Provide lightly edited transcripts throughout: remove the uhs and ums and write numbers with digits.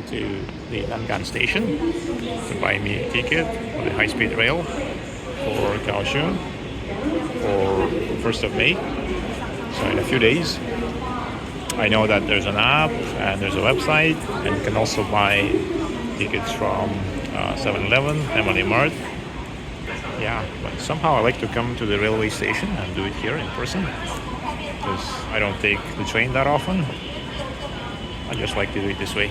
to the Nangan station to buy me a ticket for the high-speed rail for Kaohsiung for 1st of May. So in a few days. I know that there's an app and there's a website, and you can also buy tickets from 7-Eleven, Family Mart. Yeah, but somehow I like to come to the railway station and do it here in person because I don't take the train that often. I just like to do it this way.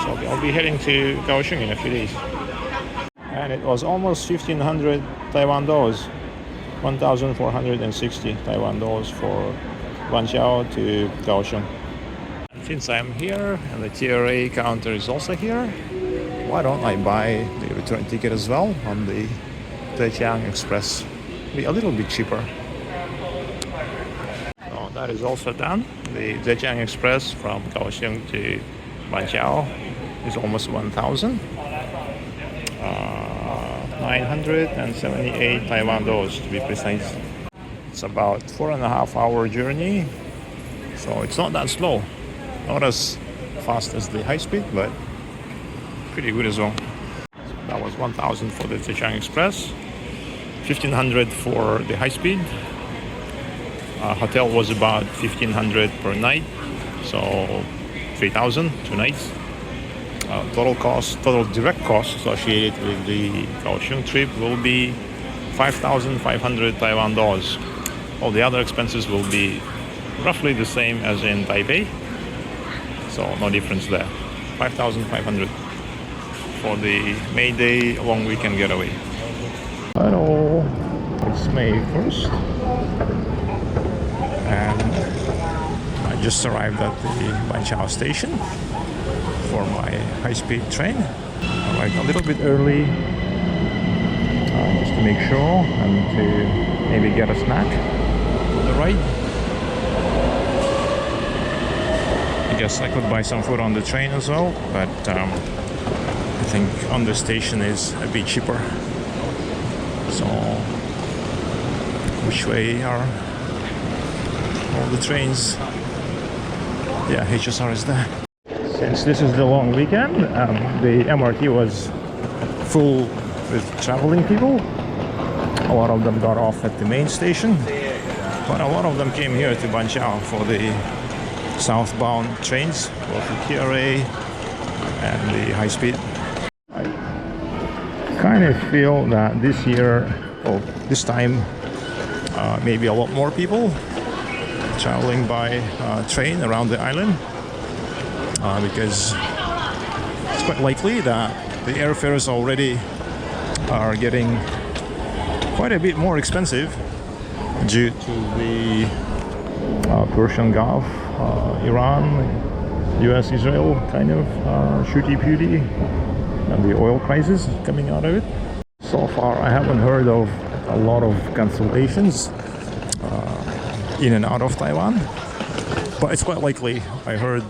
So I'll be heading to Kaohsiung in a few days. And it was almost 1,500 Taiwan dollars, 1,460 Taiwan dollars for Guangzhou to Kaohsiung. And since I'm here and the TRA counter is also here, why don't I buy the return ticket as well on the Zhejiang Express? Be a little bit cheaper. So that is also done. The Zhejiang Express from Kaohsiung to Guangzhou is almost 1,000. 978 Taiwan dollars to be precise. It's about 4.5 hour journey, so it's not that slow. Not as fast as the high speed, but pretty good as well. So that was 1,000 for the Zhejiang Express, 1,500 for the high speed. Hotel was about 1,500 per night, so 3,000, 2 nights. Total direct cost associated with the Kaohsiung trip will be 5,500 Taiwan dollars. All the other expenses will be roughly the same as in Taipei, so no difference there. 5,500 for the May Day long weekend getaway. Hello, it's May 1st, and I just arrived at the Guangzhou station for my high-speed train. I arrived a little bit early just to make sure and to maybe get a snack on the ride. I guess I could buy some food on the train as well, but I think on the station is a bit cheaper. So which way are all the trains? Yeah, HSR is there. Since this is the long weekend, the MRT was full with traveling people. A lot of them got off at the main station, but a lot of them came here to Guangzhou for the southbound trains, both the TRA and the high speed. I kind of feel that this year, or this time, maybe a lot more people traveling by train around the island. Because it's quite likely that the airfares already are getting quite a bit more expensive due to the Persian Gulf, Iran, US-Israel kind of shooty-pooty, and the oil crisis coming out of it. So far, I haven't heard of a lot of cancellations in and out of Taiwan, but it's quite likely. I heard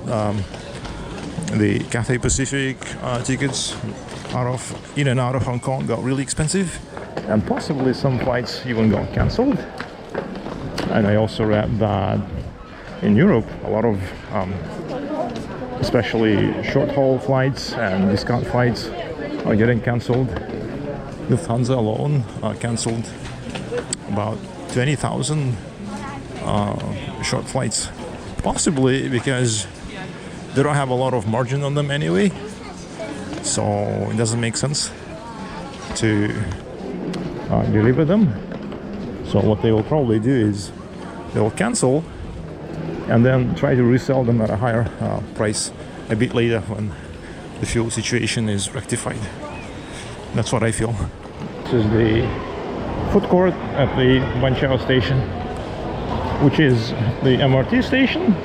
the Cathay Pacific tickets in and out of Hong Kong got really expensive, and possibly some flights even got cancelled. And I also read that in Europe, a lot of especially short-haul flights and discount flights are getting cancelled. Lufthansa alone cancelled about 20,000 short flights, possibly because they don't have a lot of margin on them anyway, so it doesn't make sense to deliver them. So what they will probably do is they will cancel and then try to resell them at a higher price a bit later when the fuel situation is rectified. That's what I feel. This is the food court at the Guangzhou station, which is the MRT station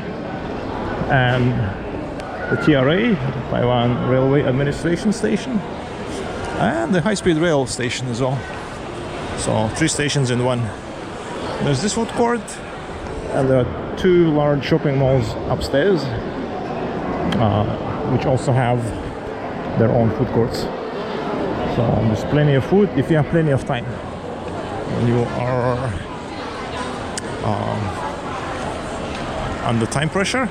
and the TRA, Taiwan Railway Administration Station, and the high-speed rail station as well. So 3 stations in one. There's this food court, and there are 2 large shopping malls upstairs, which also have their own food courts. So there's plenty of food if you have plenty of time. When you are under time pressure,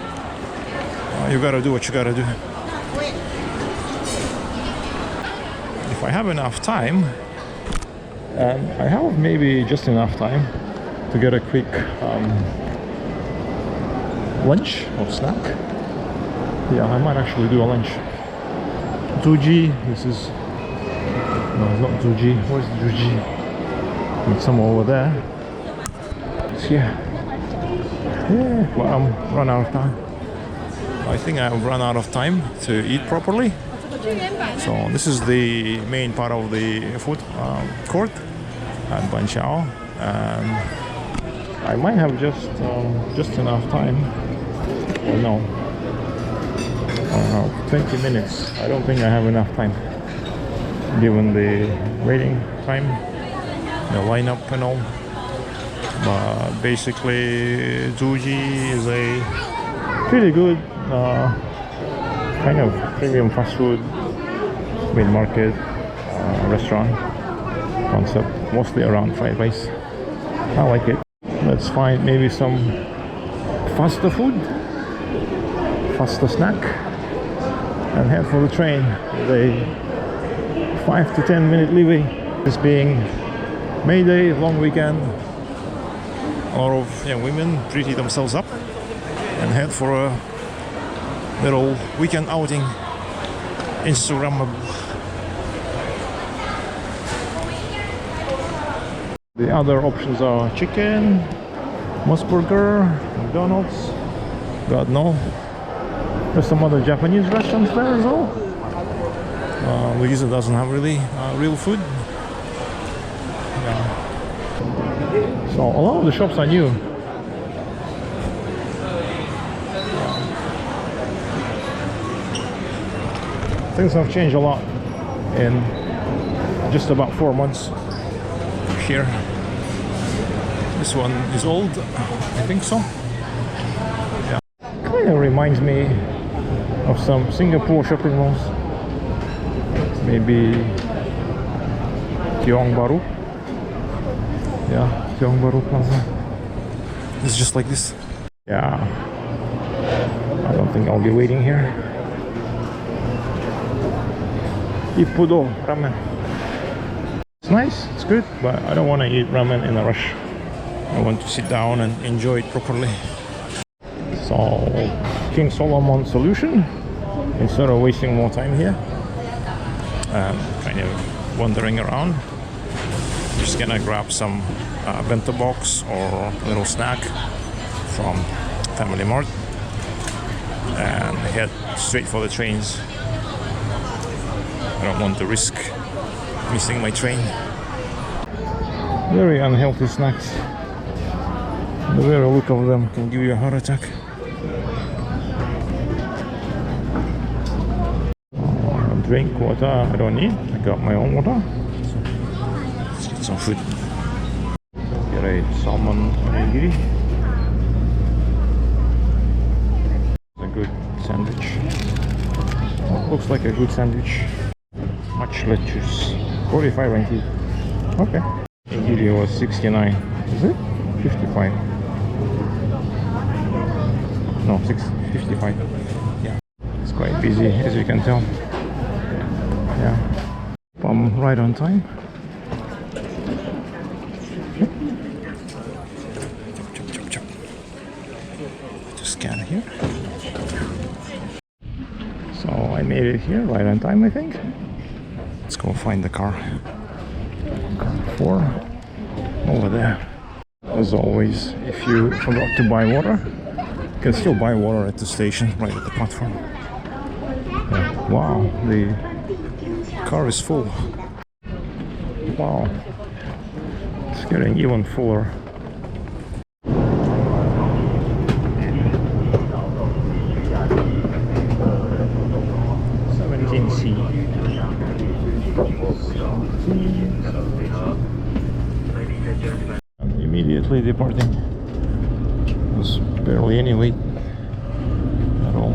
you gotta do what you gotta do. If I have enough time, and I have maybe just enough time to get a quick lunch or snack. Yeah, I might actually do a lunch. 2G, this is... No, it's not 2G. Where's the 2G? It's somewhere over there. It's here. Yeah, well, I'm run out of time. I think I've run out of time to eat properly. So this is the main part of the food court at Ban Chao, and I might have just enough time. Oh no, 20 minutes. I don't think I have enough time given the waiting time, the lineup and all. But basically, Zuji is a pretty good kind of premium fast food mid-market restaurant concept, mostly around fried rice. I like it. Let's find maybe some faster food, faster snack, and head for the train with a 5 to 10 minute leeway. This being May Day, long weekend, a lot of young women pretty themselves up and head for a little weekend outing. Instagrammable. The other options are chicken, Mossburger, McDonald's, God no. There's some other Japanese restaurants there as well. Louisa doesn't have really real food. Yeah. So a lot of the shops are new. Things have changed a lot in just about 4 months here. This one is old, I think so. Yeah. Kind of reminds me of some Singapore shopping malls. Maybe Tiong Bahru. Yeah, Tiong Bahru Plaza. It's just like this. Yeah. I don't think I'll be waiting here. Ippudo ramen. It's nice, it's good, but I don't want to eat ramen in a rush. I want to sit down and enjoy it properly. So, King Solomon solution, instead of wasting more time here, kind of wandering around, just gonna grab some bento box or a little snack from Family Mart and head straight for the trains. I don't want to risk missing my train. Very unhealthy snacks. The very look of them can give you a heart attack. Drink water I don't need. I got my own water. So let's get some food. Get a salmon onigiri. A good sandwich. Looks like a good sandwich. Much lettuce. 45 NT. Okay. Onigiri was 69. Is it? 55. No, 55. Yeah. It's quite busy as you can tell. Yeah. I'm right on time. Just scan here. So I made it here right on time, I think. Let's go find the car. Car 4 over there. As always, if you forgot to buy water, you can still buy water at the station, right at the platform. Yeah. Wow, the car is full. Wow, it's getting even fuller. Immediately departing. There's barely any wait at all.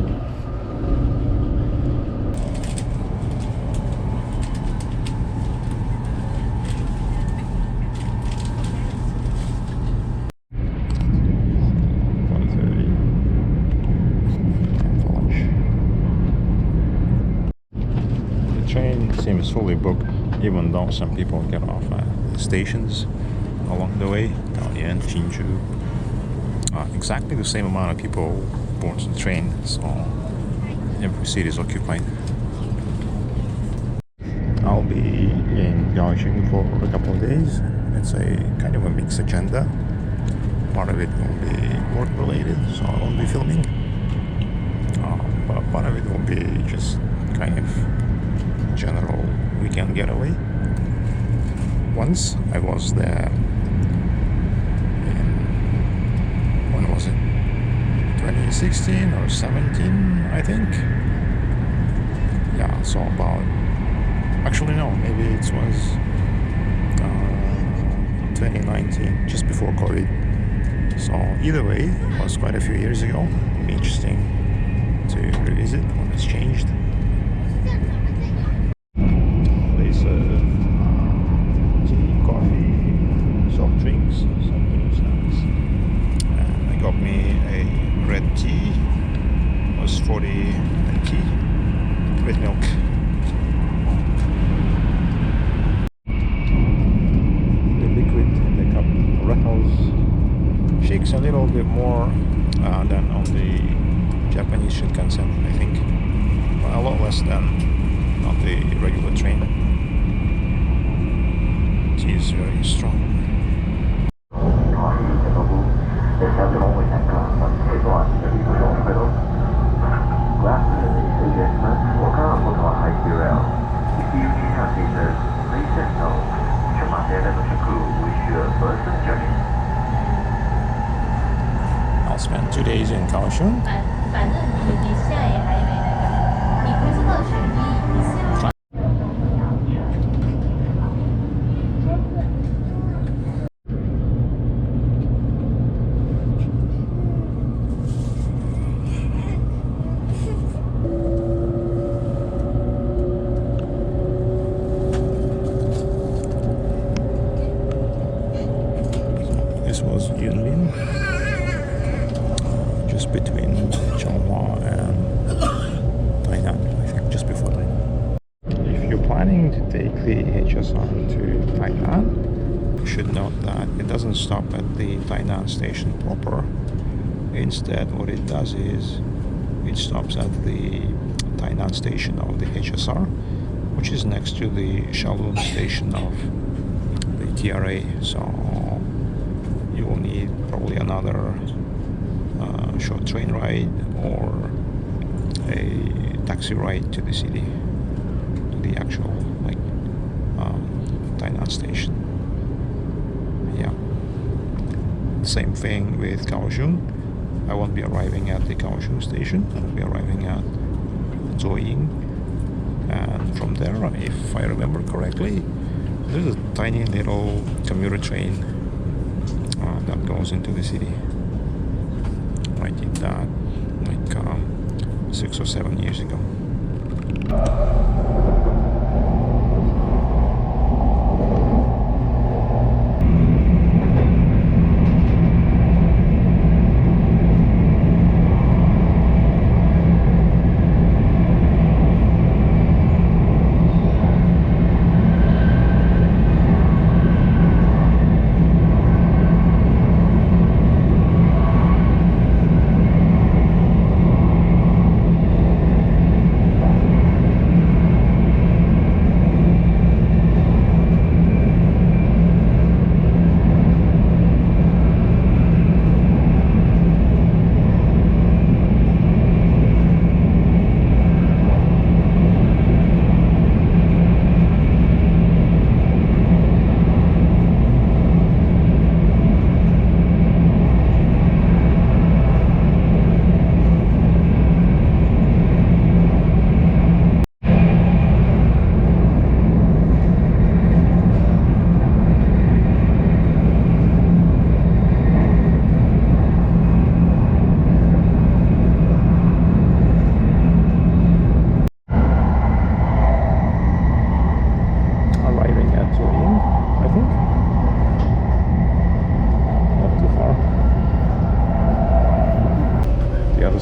train seems fully booked, even though some people get off at stations along the way. Taoyuan, Jinju. Exactly the same amount of people board the train, so every seat is occupied. I'll be in Kaohsiung for a couple of days. It's a kind of a mixed agenda. Part of it will be work related, so I won't be filming. But part of it will be just kind of general weekend getaway. Once I was there in, when was it? 2016 or 17, I think. Yeah, so about, actually no, maybe it was 2019, just before COVID. So either way, it was quite a few years ago. It'll be interesting to revisit what has changed. They serve tea, coffee, soft drinks, some snacks. And they got me a red tea. It was 40 NT with milk. The liquid in the cup rattles, shakes a little bit more than on the Japanese Shinkansen, I think, but a lot less than on the regular train. It is very strong. I'll spend 2 days in Kaohsiung. This was Yunlin, just between Changhua and Tainan, I think, just before Tainan. If you're planning to take the HSR to Tainan, you should note that it doesn't stop at the Tainan station proper. Instead, what it does is it stops at the Tainan station of the HSR, which is next to the Shaolun station of the TRA. So you will need probably another short train ride or a taxi ride to the city, to the actual Tainan station. Yeah. Same thing with Kaohsiung. I won't be arriving at the Kaohsiung station. I'll be arriving at Zoying, and from there, if I remember correctly, there's a tiny little commuter train that goes into the city. I did that like 6 or 7 years ago.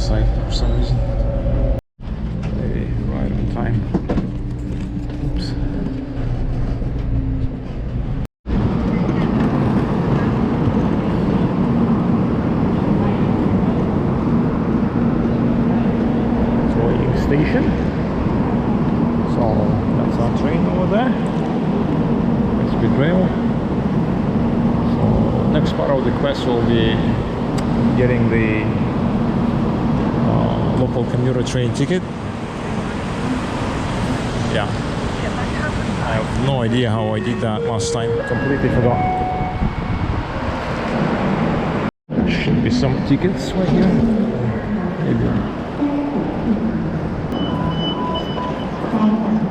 side for some reason. They arrive on time. station. So that's our train over there. High-speed rail. So next part of the quest will be getting the local commuter train ticket. Yeah, I have no idea how I did that last time. Completely forgot. There should be some tickets right here. Maybe.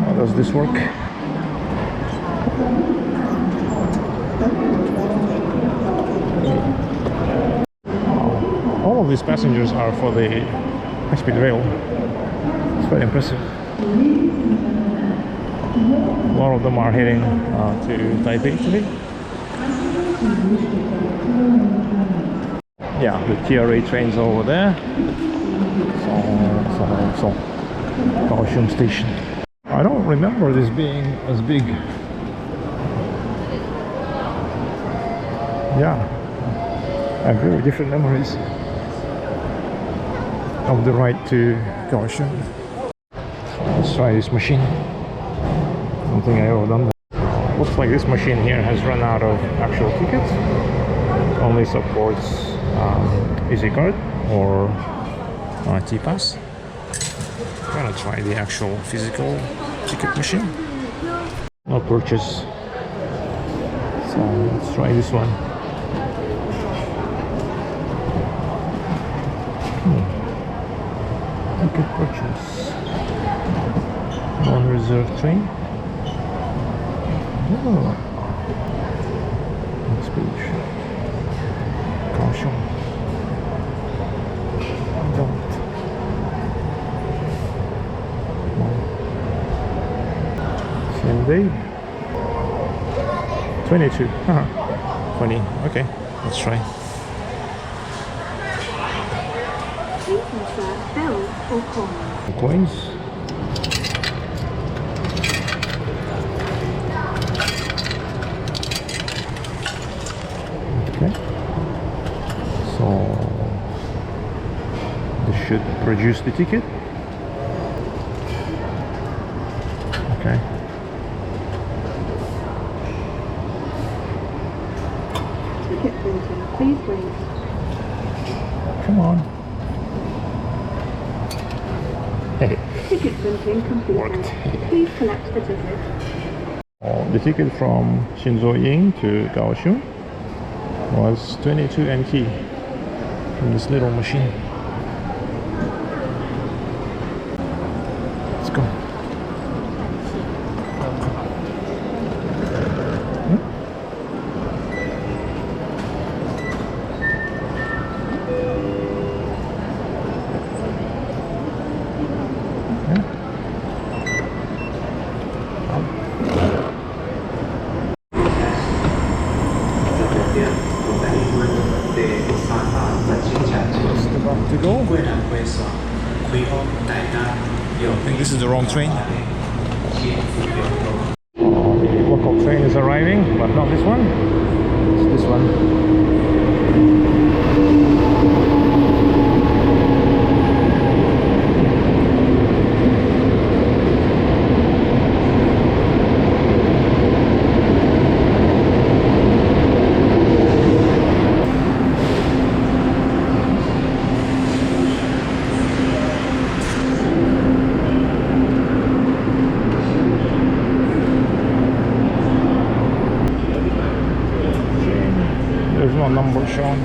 How does this work? All of these passengers are for the high-speed rail. It's very impressive. A lot of them are heading to Taipei today. Yeah, the TRA trains over there. So Kaohsiung station. I don't remember this being as big. Yeah, I have very different memories of the ride to Kaohsiung. Let's try this machine. I don't think I ever done that. Looks like this machine here has run out of actual tickets. Only supports EasyCard or T-Pass. I'm gonna try the actual physical ticket machine. No purchase. So let's try this one. Ticket purchase. Non-reserved train. Oh. Next page. Kaohsiung. Don't. Same day. 22. Funny. Okay, let's try. Coins. Okay. So this should produce the ticket. Okay. Ticket printing, please wait. Come on. Hey. Ticket printing completed. Worked. Please collect the ticket. The ticket from Ying to Kaohsiung was 22 NT from this little machine. Let's go. To go. I think this is the wrong train. The local train is arriving, but not this one. It's this one. There's no number shown.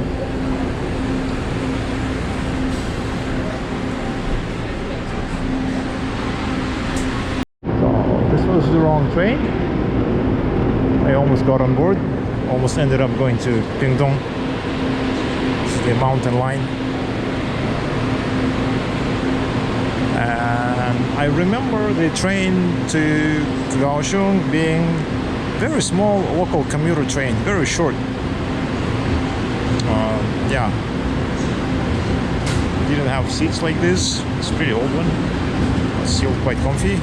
So this was the wrong train. I almost got on board. Almost ended up going to Pingdong. This is the mountain line. And I remember the train to Kaohsiung being very small local commuter train, very short. Yeah, didn't have seats like this. It's a pretty old one. It's still quite comfy.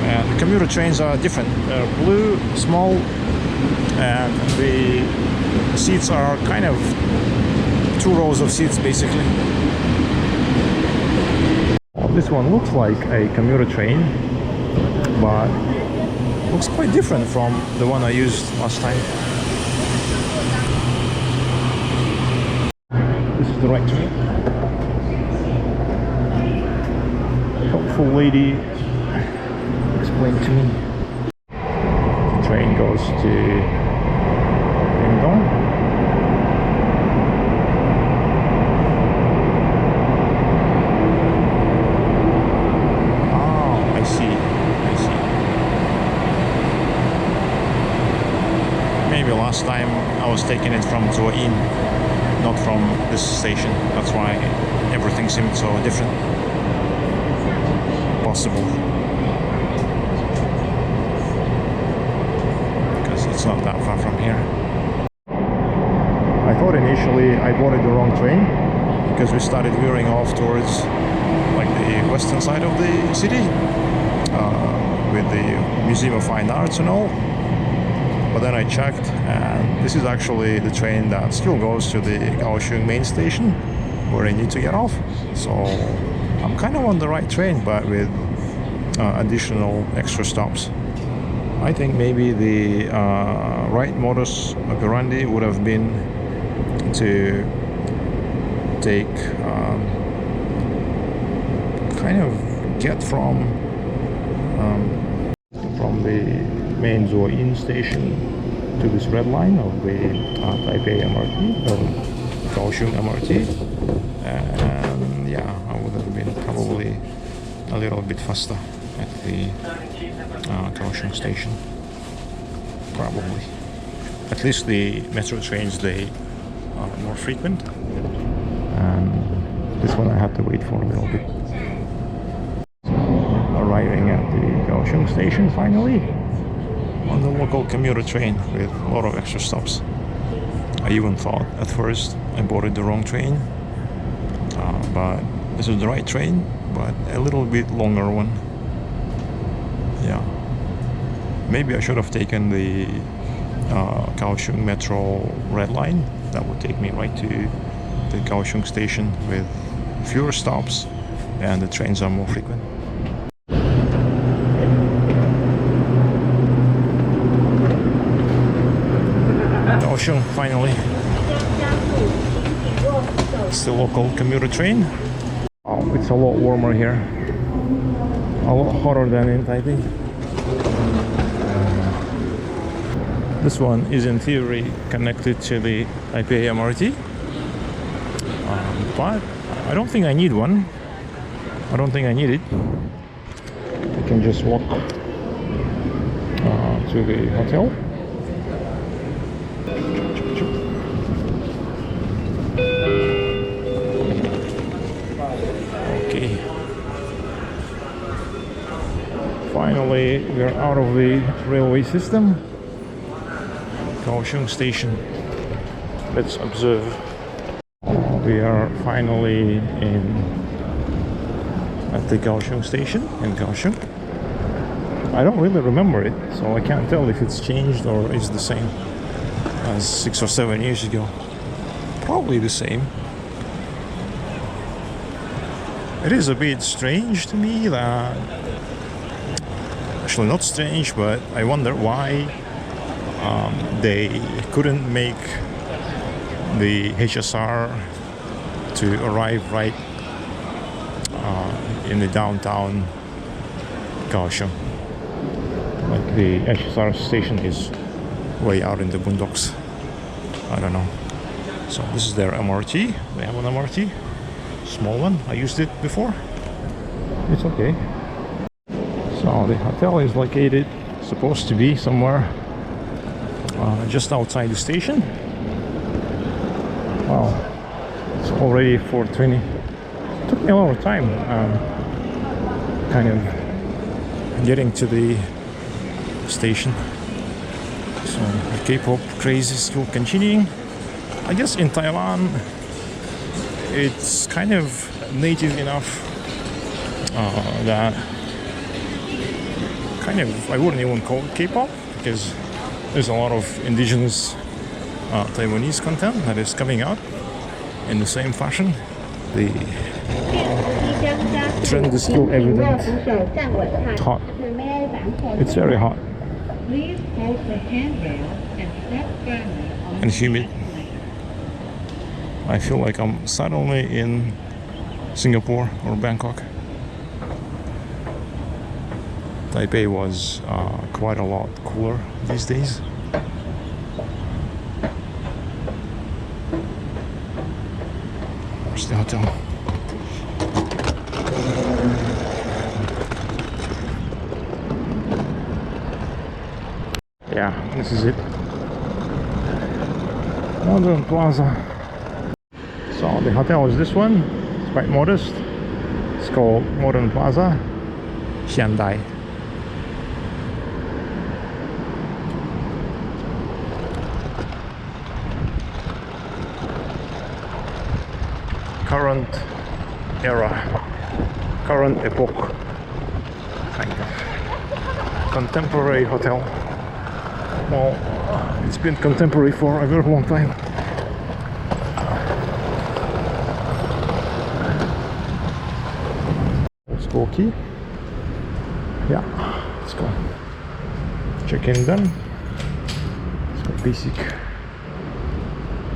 And the commuter trains are different. They're blue, small, and the seats are kind of 2 rows of seats basically. This one looks like a commuter train, but looks quite different from the one I used last time. This is the right train. Helpful lady explained to me. The train goes to Pingdong. Last time I was taking it from Zuoyin, not from this station. That's why everything seemed so different. Possible. Because it's not that far from here. I thought initially I boarded the wrong train because we started veering off towards like the western side of the city with the Museum of Fine Arts and all. But then I checked, and this is actually the train that still goes to the Kaohsiung main station, where I need to get off. So I'm kind of on the right train, but with additional extra stops. I think maybe the right modus operandi would have been to take kind of get from the main Zuoyin station to this red line of the Taipei MRT or Kaohsiung MRT, and yeah, I would have been probably a little bit faster at the Kaohsiung station. Probably. At least the metro trains, they are more frequent, and this one I had to wait for a little bit. Arriving at the Kaohsiung station finally, on the local commuter train with a lot of extra stops. I even thought at first I boarded the wrong train, but this is the right train, but a little bit longer one. Yeah, maybe I should have taken the Kaohsiung Metro red line. That would take me right to the Kaohsiung station with fewer stops, and the trains are more frequent. Kaohsiung, finally. It's the local commuter train. Oh, it's a lot warmer here. A lot hotter than in Taipei. This one is in theory connected to the Taipei MRT. But I don't think I need one. I don't think I need it. I can just walk to the hotel. Okay. Finally, we're out of the railway system. Kaohsiung station. Let's observe. We are finally at the Kaohsiung station in Kaohsiung. I don't really remember it, so I can't tell if it's changed or is the same as 6 or 7 years ago. Probably the same. It is a bit strange to me that, actually not strange, but I wonder why they couldn't make the HSR to arrive right in the downtown Kaohsiung. Like the HSR station is way out in the boondocks. I don't know. So this is their MRT. They have an MRT, small one. I used it before. It's okay. So the hotel is located, supposed to be somewhere just outside the station. Wow, it's already 4:20. It took me a lot of time kind of getting to the station. So the K-pop craze is still continuing. I guess in Taiwan it's kind of native enough that kind of, I wouldn't even call it K-pop, because there's a lot of indigenous Taiwanese content that is coming out in the same fashion. the trend is still evident. It's hot. It's very hot. Please hold the handrail and step firmly on And humid. I feel like I'm suddenly in Singapore or Bangkok. Taipei was quite a lot cooler these days. Where's the hotel? Yeah, this is it. Modern Plaza. So the hotel is this one. It's quite modest. It's called Modern Plaza, Hyundai. Current era, current epoch, kind of contemporary hotel. Well, it's been contemporary for a very long time. Let's go key. Yeah, let's go. Check-in done. It's got basic,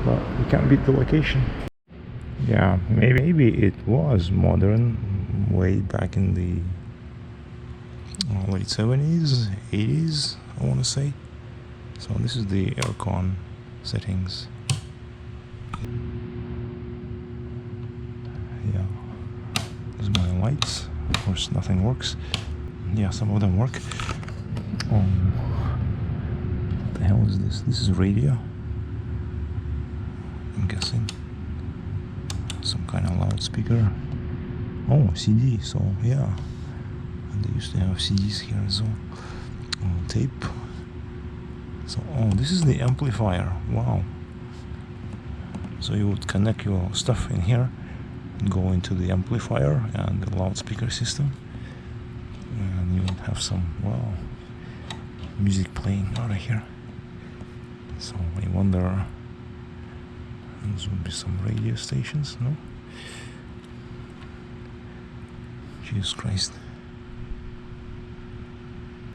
but you can't beat the location. Yeah, maybe it was modern way back in the late 70s, 80s, I want to say. So this is the aircon settings. Yeah, there's my lights. Of course, nothing works. Yeah, some of them work. What the hell is this? This is radio, I'm guessing. Some kind of loudspeaker. Oh, CD. So yeah, and they used to have CDs here as well. Tape. So this is the amplifier. Wow. So you would connect your stuff in here and go into the amplifier and the loudspeaker system, and you would have some music playing out of here. So I wonder. Those would be some radio stations, no? Jesus Christ.